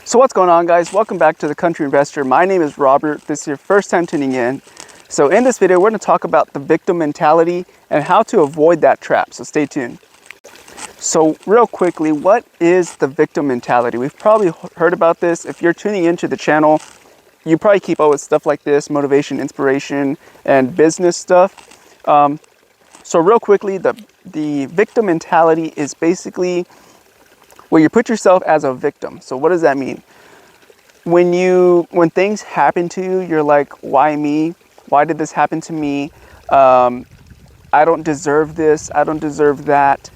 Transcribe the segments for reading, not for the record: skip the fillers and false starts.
So what's going on, guys? Welcome back to The Country Investor. My name is Robert. This is your first time tuning in. So in this video, we're going to talk about the victim mentality and how to avoid that trap. So stay tuned. So real quickly, what is the victim mentality? We've probably heard about this. If you're tuning into the channel, you probably keep up with stuff like this, motivation, inspiration, and business stuff. So real quickly, the victim mentality is basically where you put yourself as a victim. So what does that mean? When things happen to you, you're like, why me? Why did this happen to me? I don't deserve this. I don't deserve that.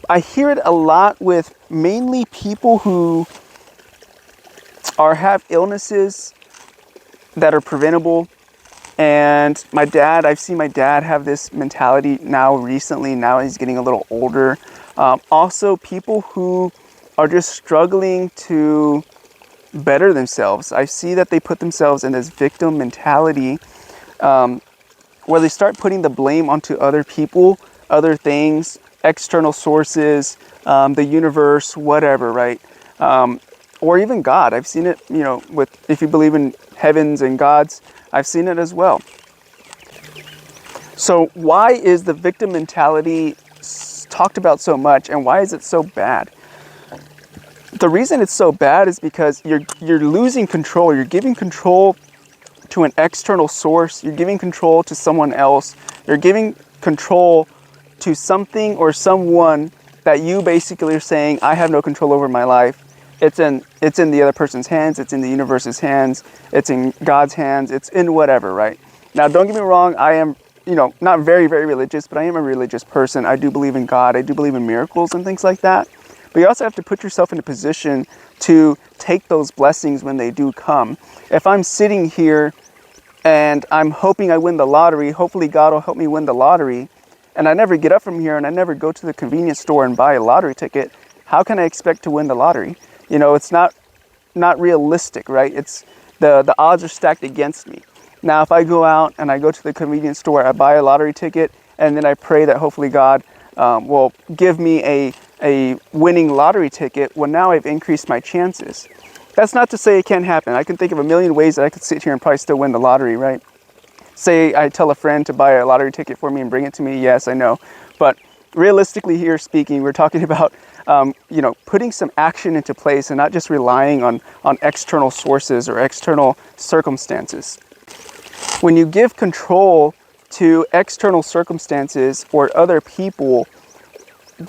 I hear it a lot with mainly people who have illnesses that are preventable. And I've seen my dad have this mentality now recently. Now he's getting a little older. Also, people who are just struggling to better themselves. I see that they put themselves in this victim mentality where they start putting the blame onto other people, other things, external sources, the universe, whatever, right? Or even God. I've seen it, if you believe in heavens and gods, I've seen it as well. So why is the victim mentality talked about so much, and why is it so bad? The reason it's so bad is because you're losing control. You're giving control to an external source. You're giving control to someone else. You're giving control to something or someone that you basically are saying, I have no control over my life. It's in the other person's hands. It's in the universe's hands. It's in God's hands. It's in whatever, right? Now, don't get me wrong. I am, not very, very religious, but I am a religious person. I do believe in God. I do believe in miracles and things like that. But you also have to put yourself in a position to take those blessings when they do come. If I'm sitting here and I'm hoping I win the lottery, hopefully God will help me win the lottery, and I never get up from here and I never go to the convenience store and buy a lottery ticket, how can I expect to win the lottery? It's not realistic, right? It's the odds are stacked against me. Now, if I go out and I go to the convenience store, I buy a lottery ticket, and then I pray that hopefully God will give me a winning lottery ticket, well, now I've increased my chances. That's not to say it can't happen. I can think of a million ways that I could sit here and probably still win the lottery, right? Say I tell a friend to buy a lottery ticket for me and bring it to me. Yes, I know. But realistically here speaking, we're talking about, putting some action into place and not just relying on external sources or external circumstances. When you give control to external circumstances or other people,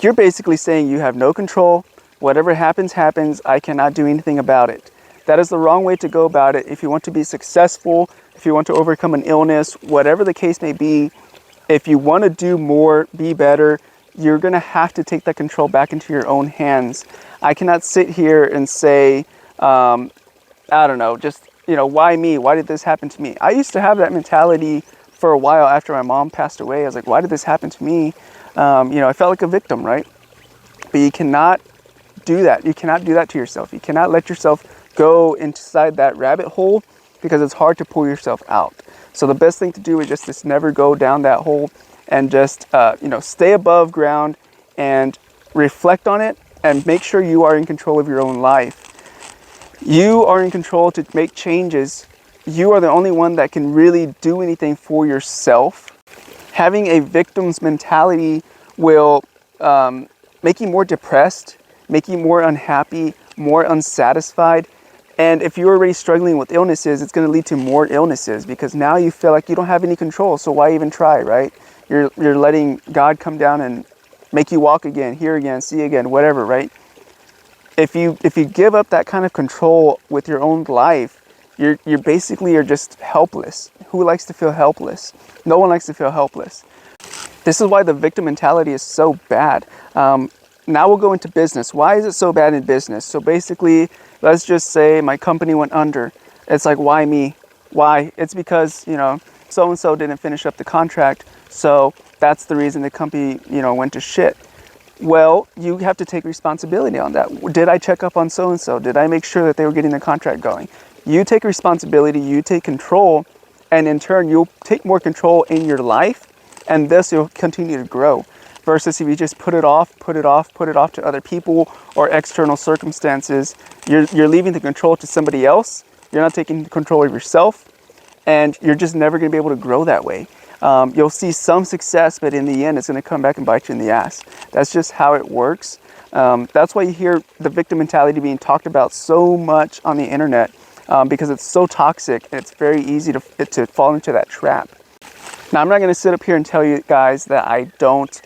you're basically saying you have no control. Whatever happens, happens. I cannot do anything about it. That is the wrong way to go about it. If you want to be successful, if you want to overcome an illness, whatever the case may be, if you want to do more, be better, you're going to have to take that control back into your own hands. I cannot sit here and say, I don't know, just, why me? Why did this happen to me? I used to have that mentality for a while after my mom passed away. I was like, why did this happen to me? I felt like a victim, right? But you cannot do that. You cannot do that to yourself. You cannot let yourself go inside that rabbit hole because it's hard to pull yourself out. So the best thing to do is just never go down that hole and just, stay above ground and reflect on it and make sure you are in control of your own life. You are in control to make changes. You are the only one that can really do anything for yourself. Having a victim's mentality will make you more depressed, make you more unhappy, more unsatisfied. And if you're already struggling with illnesses, it's going to lead to more illnesses because now you feel like you don't have any control. So why even try, right? You're letting God come down and make you walk again, hear again, see again, whatever, right? If you give up that kind of control with your own life, you're basically just helpless. Who likes to feel helpless? No one likes to feel helpless. This is why the victim mentality is so bad. Now we'll go into business. Why is it so bad in business? So basically, let's just say my company went under. It's like, why me? Why? It's because, so-and-so didn't finish up the contract. So that's the reason the company, went to shit. Well, you have to take responsibility on that. Did I check up on so-and-so? Did I make sure that they were getting the contract going? You take responsibility, you take control, and in turn, you'll take more control in your life, and thus you'll continue to grow. Versus if you just put it off to other people or external circumstances, you're leaving the control to somebody else. You're not taking control of yourself, and you're just never going to be able to grow that way. You'll see some success, but in the end, it's going to come back and bite you in the ass. That's just how it works. That's why you hear the victim mentality being talked about so much on the internet, because it's so toxic and it's very easy to fall into that trap. Now, I'm not going to sit up here and tell you guys that I don't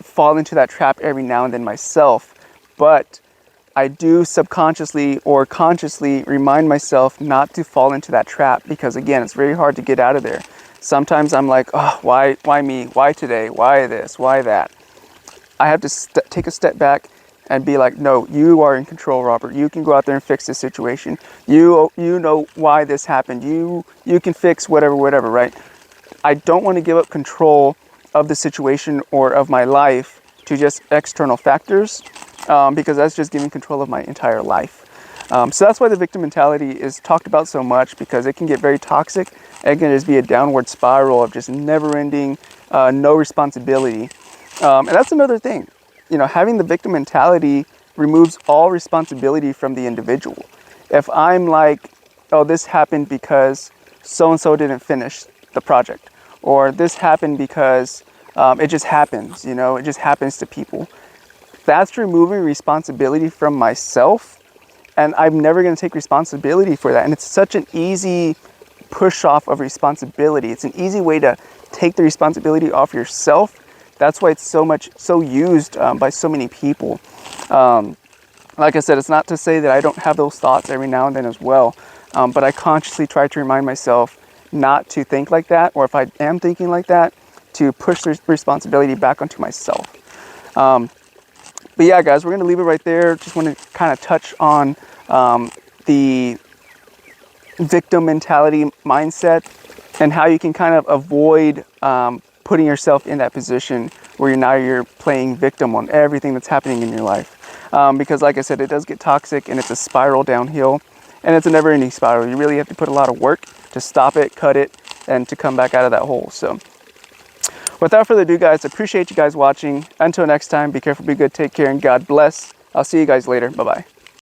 fall into that trap every now and then myself, but I do subconsciously or consciously remind myself not to fall into that trap, because again, it's very hard to get out of there. Sometimes I'm like, oh, why me? Why today? Why this? Why that? I have to take a step back and be like, no, you are in control, Robert. You can go out there and fix this situation. You know why this happened. You can fix whatever, right? I don't want to give up control of the situation or of my life to just external factors, because that's just giving control of my entire life. So that's why the victim mentality is talked about so much, because it can get very toxic. It can just be a downward spiral of just never-ending, no responsibility. And that's another thing. You know, having the victim mentality removes all responsibility from the individual. If I'm like, oh, this happened because so-and-so didn't finish the project, or this happened because it just happens, you know, it just happens to people. That's removing responsibility from myself, and I'm never going to take responsibility for that. And it's such an easy push off of responsibility. It's an easy way to take the responsibility off yourself. That's why it's so used by so many people. Like I said, it's not to say that I don't have those thoughts every now and then as well, but I consciously try to remind myself not to think like that, or if I am thinking like that, to push the responsibility back onto myself. But yeah, guys, we're going to leave it right there. Just want to kind of touch on the victim mentality mindset and how you can kind of avoid putting yourself in that position where you're playing victim on everything that's happening in your life. Because like I said, it does get toxic, and it's a spiral downhill, and it's a never-ending spiral. You really have to put a lot of work to stop it, cut it, and to come back out of that hole. So without further ado, guys, I appreciate you guys watching. Until next time, be careful, be good, take care, and God bless. I'll see you guys later. Bye-bye.